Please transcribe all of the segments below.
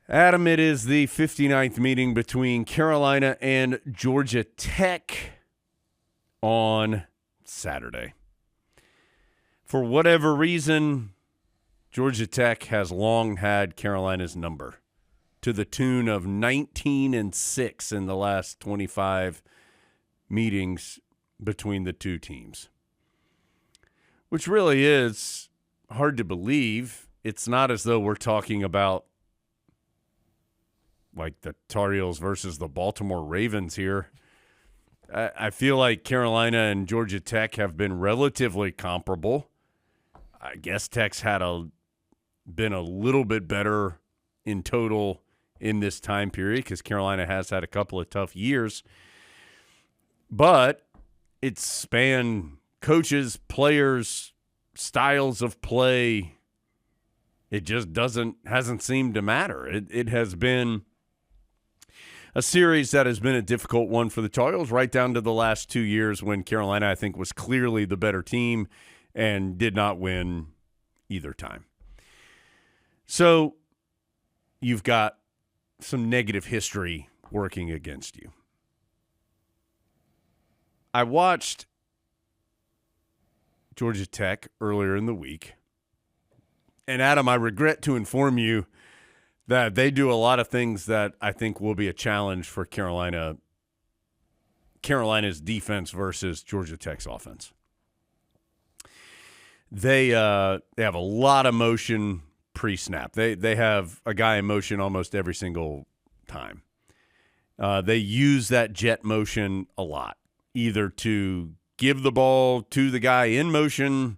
Adam, it is the 59th meeting between Carolina and Georgia Tech on Saturday. For whatever reason, Georgia Tech has long had Carolina's number to the tune of 19-6 in the last 25 meetings between the two teams, which really is hard to believe. It's not as though we're talking about like the Tar Heels versus the Baltimore Ravens here. I feel like Carolina and Georgia Tech have been relatively comparable. I guess Tech's been a little bit better in total in this time period because Carolina has had a couple of tough years. But it's spanned coaches, players, styles of play. It just hasn't seemed to matter. It has been a series that has been a difficult one for the Tar Heels right down to the last 2 years when Carolina, I think, was clearly the better team and did not win either time. So you've got some negative history working against you. I watched Georgia Tech earlier in the week. And Adam, I regret to inform you that they do a lot of things that I think will be a challenge for Carolina's defense versus Georgia Tech's offense. They have a lot of motion pre-snap. They have a guy in motion almost every single time. They use that jet motion a lot, either to give the ball to the guy in motion,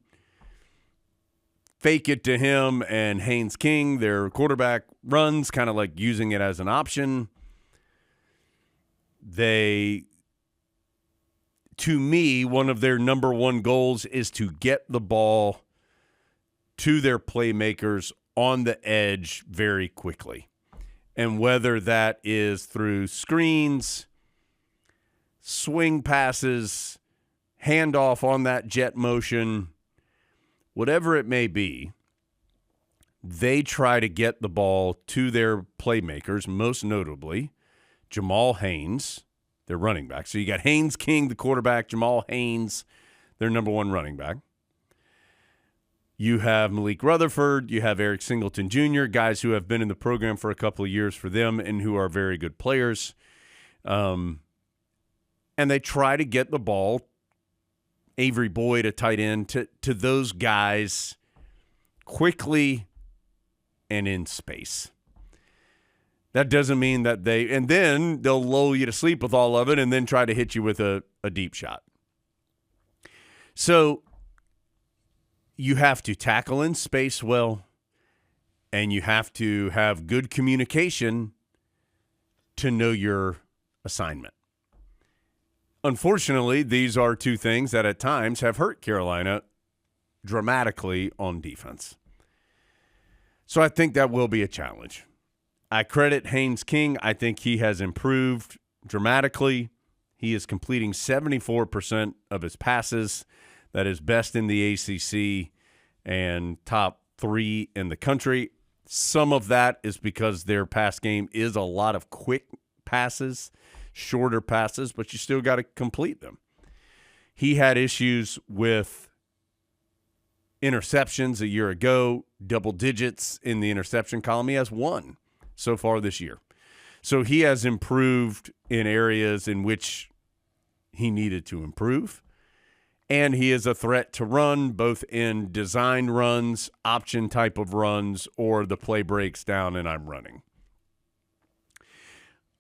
fake it to him, and Haynes King, their quarterback, runs, kind of like using it as an option. To me, one of their number one goals is to get the ball to their playmakers on the edge very quickly. And whether that is through screens, swing passes, handoff on that jet motion, whatever it may be, they try to get the ball to their playmakers, most notably Jamal Haynes, their running back. So you got Haynes King, the quarterback, Jamal Haynes, their number one running back. You have Malik Rutherford. You have Eric Singleton Jr., guys who have been in the program for a couple of years for them and who are very good players. And they try to get the ball, Avery Boyd, a tight end, to those guys quickly and in space. That doesn't mean that and then they'll lull you to sleep with all of it and then try to hit you with a deep shot. So you have to tackle in space well, and you have to have good communication to know your assignment. Unfortunately, these are two things that at times have hurt Carolina dramatically on defense. So I think that will be a challenge. I credit Haynes King. I think he has improved dramatically. He is completing 74% of his passes. That is best in the ACC and top 3 in the country. Some of that is because their pass game is a lot of quick passes, shorter passes, but you still got to complete them. He had issues with interceptions a year ago, double digits in the interception column. He has 1 so far this year. So he has improved in areas in which he needed to improve. And he is a threat to run, both in design runs, option type of runs, or the play breaks down and I'm running.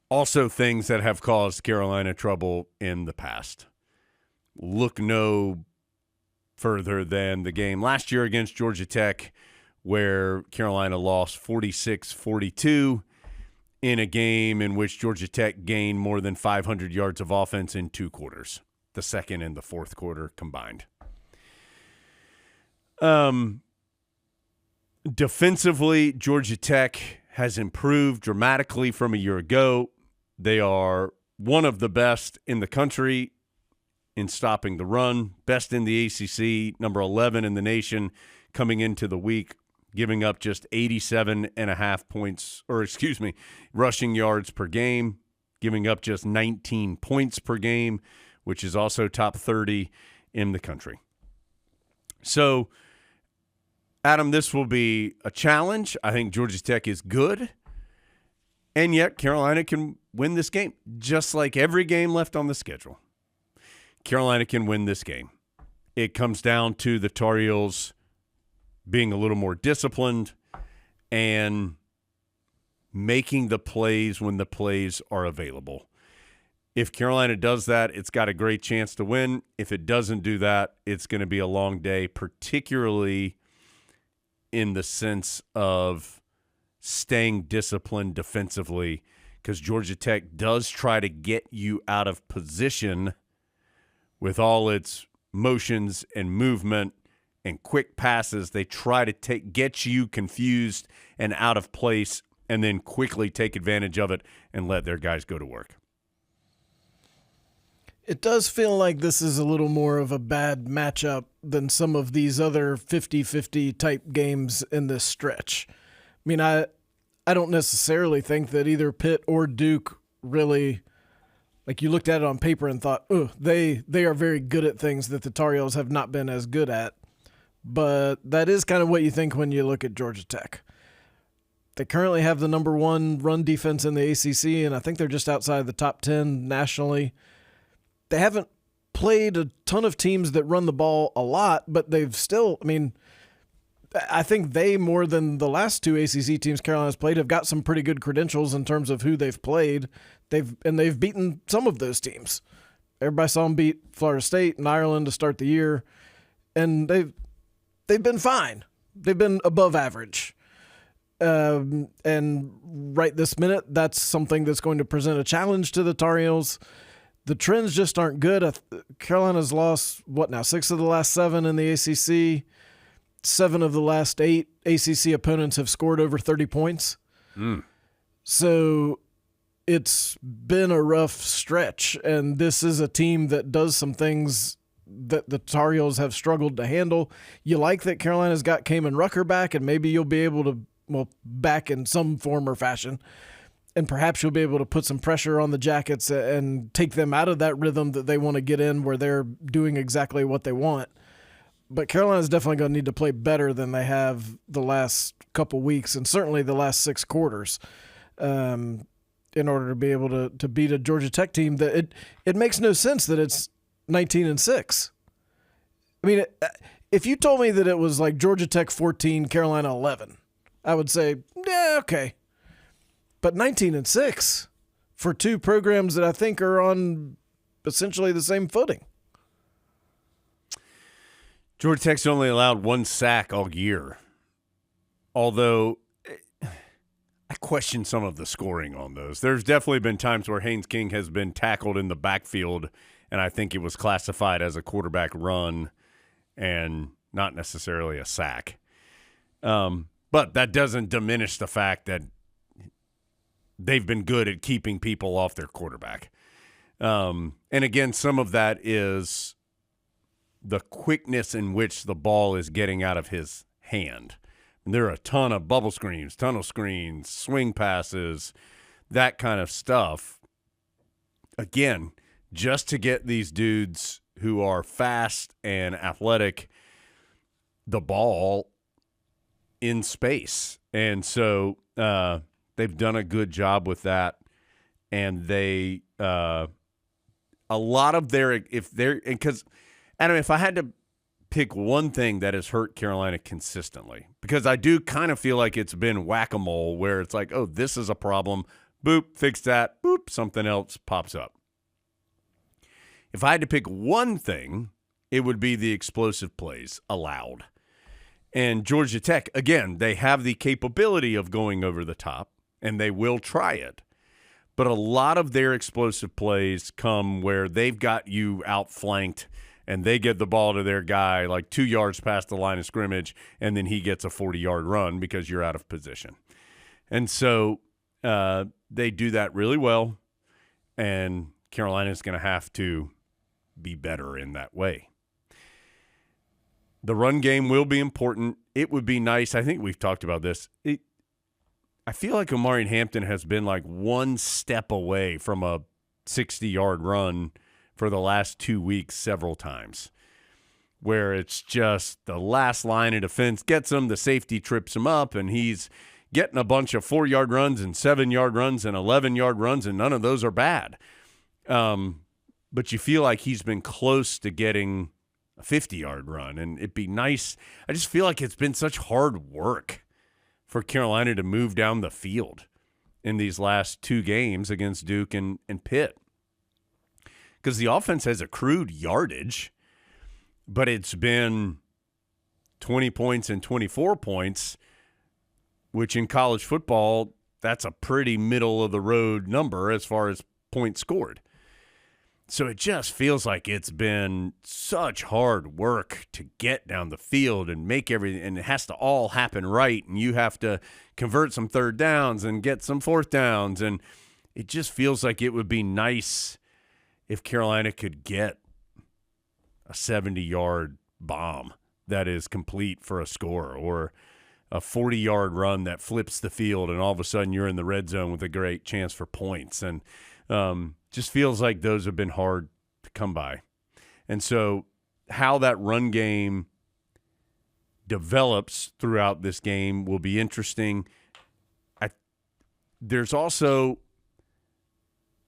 Also things that have caused Carolina trouble in the past. Look no further than the game last year against Georgia Tech, where Carolina lost 46-42 in a game in which Georgia Tech gained more than 500 yards of offense in 2 quarters, the second and the fourth quarter combined. Defensively, Georgia Tech has improved dramatically from a year ago. They are one of the best in the country in stopping the run, best in the ACC, number 11 in the nation coming into the week. giving up just 87.5 points, rushing yards per game, giving up just 19 points per game, which is also top 30 in the country. So, Adam, this will be a challenge. I think Georgia Tech is good, and yet Carolina can win this game, just like every game left on the schedule. Carolina can win this game. It comes down to the Tar Heels being a little more disciplined and making the plays when the plays are available. If Carolina does that, it's got a great chance to win. If it doesn't do that, it's going to be a long day, particularly in the sense of staying disciplined defensively, because Georgia Tech does try to get you out of position with all its motions and movement and quick passes. They try to get you confused and out of place and then quickly take advantage of it and let their guys go to work. It does feel like this is a little more of a bad matchup than some of these other 50-50 type games in this stretch. I mean, I don't necessarily think that either Pitt or Duke really, like, you looked at it on paper and thought, oh, they are very good at things that the Tar Heels have not been as good at. But that is kind of what you think when you look at Georgia Tech. They currently have the number one run defense in the ACC, and I think they're just outside the top 10 nationally. They haven't played a ton of teams that run the ball a lot, but they've still, I mean, I think they, more than the last two ACC teams Carolina's played, have got some pretty good credentials in terms of who they've played. They've beaten some of those teams. Everybody saw them beat Florida State and Ireland to start the year, and they've been fine. They've been above average. And right this minute, that's something that's going to present a challenge to the Tar Heels. The trends just aren't good. Carolina's lost, 6 of the last 7 in the ACC. 7 of the last 8 ACC opponents have scored over 30 points. So it's been a rough stretch, and this is a team that does some things that the Tar Heels have struggled to handle. You like that Carolina's got Kamen Rucker back, and maybe you'll be able to, back in some form or fashion, and perhaps you'll be able to put some pressure on the Jackets and take them out of that rhythm that they want to get in where they're doing exactly what they want. But Carolina's definitely going to need to play better than they have the last couple weeks, and certainly the last 6 quarters, in order to be able to beat a Georgia Tech team that it makes no sense that it's 19-6. I mean, if you told me that it was like Georgia Tech 14, Carolina 11, I would say, yeah, okay. But 19-6 for two programs that I think are on essentially the same footing. Georgia Tech's only allowed 1 sack all year, although I question some of the scoring on those. There's definitely been times where Haynes King has been tackled in the backfield, and I think it was classified as a quarterback run and not necessarily a sack. But that doesn't diminish the fact that they've been good at keeping people off their quarterback. And again, some of that is the quickness in which the ball is getting out of his hand. And there are a ton of bubble screens, tunnel screens, swing passes, that kind of stuff. Again, just to get these dudes who are fast and athletic the ball in space. And so they've done a good job with that. And they a lot of their – because, Adam, if I had to pick one thing that has hurt Carolina consistently, because I do kind of feel like it's been whack-a-mole where it's like, oh, this is a problem, boop, fix that, boop, something else pops up. If I had to pick one thing, it would be the explosive plays allowed. And Georgia Tech, again, they have the capability of going over the top, and they will try it. But a lot of their explosive plays come where they've got you outflanked, and they get the ball to their guy like 2 yards past the line of scrimmage, and then he gets a 40-yard run because you're out of position. And so they do that really well, and Carolina's going to have to be better in that way. The run game will be important. It would be nice. I think we've talked about this. I feel like Omari Hampton has been like one step away from a 60-yard run for the last 2 weeks several times, where it's just the last line of defense gets him, the safety trips him up, and he's getting a bunch of 4-yard runs and 7-yard runs and 11-yard runs, and none of those are bad. But you feel like he's been close to getting a 50-yard run, and it'd be nice. I just feel like it's been such hard work for Carolina to move down the field in these last 2 games against Duke and Pitt, because the offense has accrued yardage, but it's been 20 points and 24 points, which in college football, that's a pretty middle-of-the-road number as far as points scored. So it just feels like it's been such hard work to get down the field and make everything, and it has to all happen right, and you have to convert some third downs and get some fourth downs, and it just feels like it would be nice if Carolina could get a 70-yard bomb that is complete for a score, or a 40-yard run that flips the field, and all of a sudden you're in the red zone with a great chance for points. And just feels like those have been hard to come by. And so how that run game develops throughout this game will be interesting. There's also,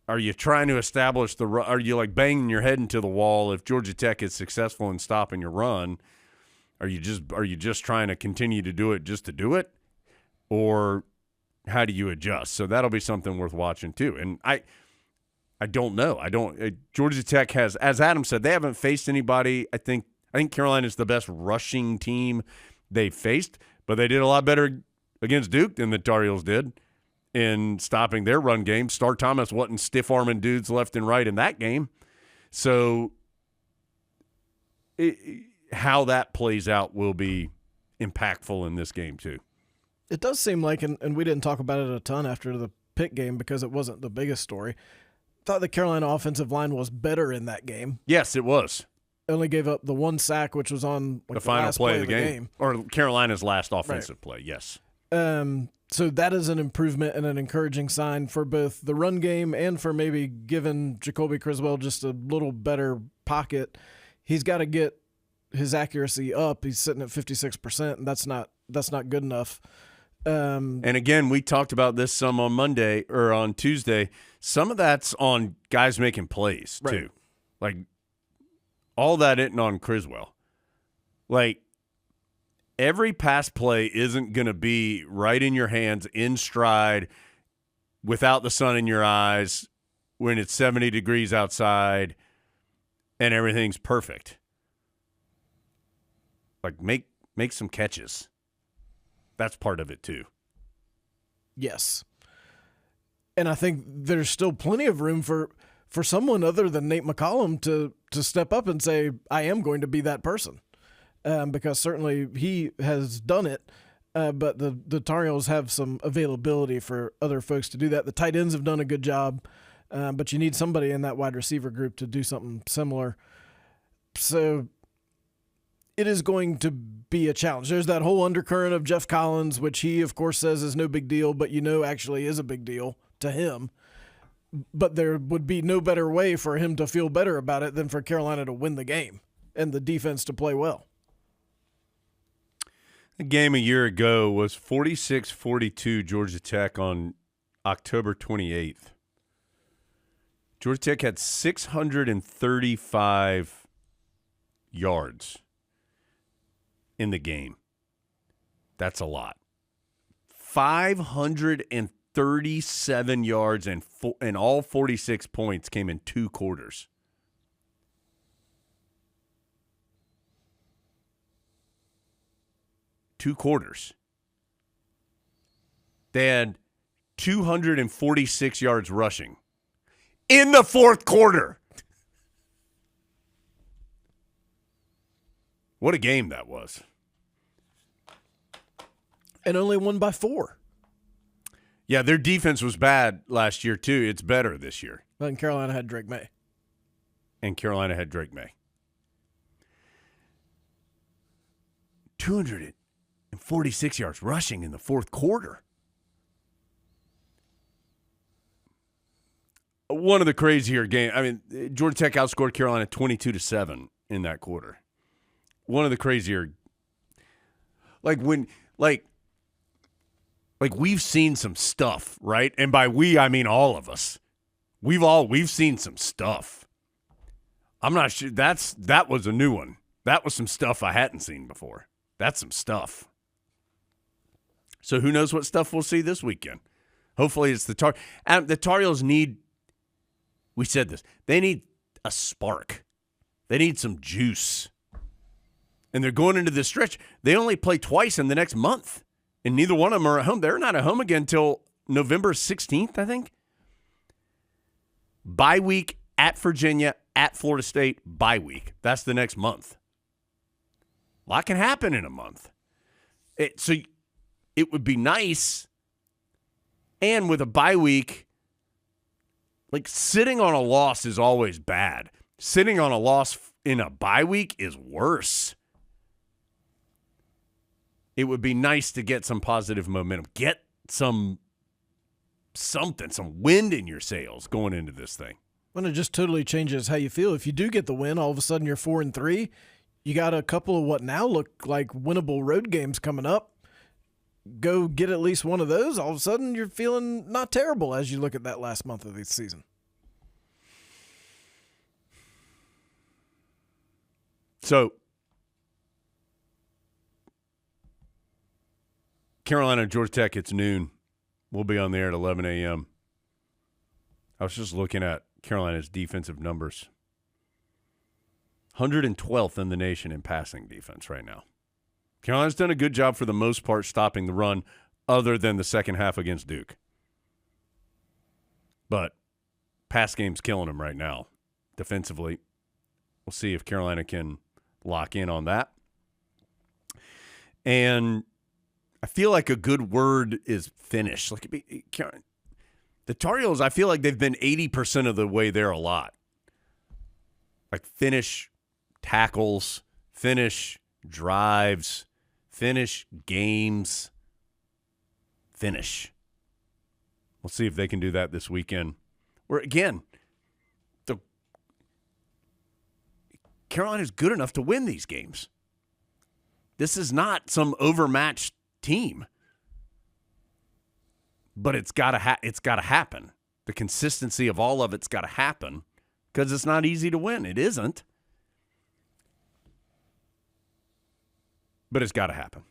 are you trying to establish the run? Are you like banging your head into the wall if Georgia Tech is successful in stopping your run? Are you just trying to continue to do it just to do it? Or how do you adjust? So that'll be something worth watching too. And I don't know. Georgia Tech has, as Adam said, they haven't faced anybody. I think Carolina is the best rushing team they've faced, but they did a lot better against Duke than the Tar Heels did in stopping their run game. Star Thomas wasn't stiff-arming dudes left and right in that game. So how that plays out will be impactful in this game too. It does seem like, and we didn't talk about it a ton after the Pitt game because it wasn't the biggest story, thought the Carolina offensive line was better in that game. Yes, it was. Only gave up the 1 sack, which was on the final last play of the game. Or Carolina's last offensive play, yes. So that is an improvement and an encouraging sign for both the run game and for maybe giving Jacoby Criswell just a little better pocket. He's got to get his accuracy up. He's sitting at 56%, and that's not good enough. And again, we talked about this some on Monday or on Tuesday. Some of that's on guys making plays too. Right. Like all that isn't on Criswell. Like every pass play isn't going to be right in your hands, in stride, without the sun in your eyes, when it's 70 degrees outside and everything's perfect. Like make some catches. That's part of it too. Yes. And I think there's still plenty of room for someone other than Nate McCollum to step up and say, I am going to be that person. Because certainly he has done it, but the Tar Heels have some availability for other folks to do that. The tight ends have done a good job, but you need somebody in that wide receiver group to do something similar. So it is going to be a challenge. There's that whole undercurrent of Jeff Collins, which he, of course, says is no big deal, but actually is a big deal to him. But there would be no better way for him to feel better about it than for Carolina to win the game and the defense to play well. The game a year ago was 46-42 Georgia Tech on October 28th. Georgia Tech had 635 yards in the game. That's a lot. 537 yards and all 46 points came in 2 quarters. Two quarters. They had 246 yards rushing in the fourth quarter. What a game that was. And only won by 4. Yeah, their defense was bad last year, too. It's better this year. And Carolina had Drake May. 246 yards rushing in the fourth quarter. One of the crazier games. I mean, Georgia Tech outscored Carolina 22-7 in that quarter. One of the crazier. Like we've seen some stuff, right? And by we, I mean all of us. We've seen some stuff. I'm not sure that was a new one. That was some stuff I hadn't seen before. That's some stuff. So who knows what stuff we'll see this weekend? Hopefully it's the Tar Heels need. We said this. They need a spark. They need some juice. And they're going into this stretch. They only play twice in the next month. And neither one of them are at home. They're not at home again until November 16th, I think. Bye week at Virginia, at Florida State, bye week. That's the next month. A lot can happen in a month. So it would be nice. And with a bye week, like sitting on a loss is always bad. Sitting on a loss in a bye week is worse. It would be nice to get some positive momentum. Get some wind in your sails going into this thing. Well, it just totally changes how you feel. If you do get the win, all of a sudden you're 4-3. You got a couple of what now look like winnable road games coming up. Go get at least one of those. All of a sudden you're feeling not terrible as you look at that last month of the season. So, Carolina, Georgia Tech, it's noon. We'll be on the air at 11 a.m. I was just looking at Carolina's defensive numbers. 112th in the nation in passing defense right now. Carolina's done a good job for the most part stopping the run other than the second half against Duke. But pass game's killing them right now defensively. We'll see if Carolina can lock in on that. And I feel like a good word is finish. Like the Tar Heels, I feel like they've been 80% of the way there a lot. Like finish tackles, finish drives, finish games, finish. We'll see if they can do that this weekend. Where, again, Carolina's good enough to win these games. This is not some overmatched team. But it's got to happen. The consistency of all of it's got to happen because it's not easy to win. It isn't. But it's got to happen.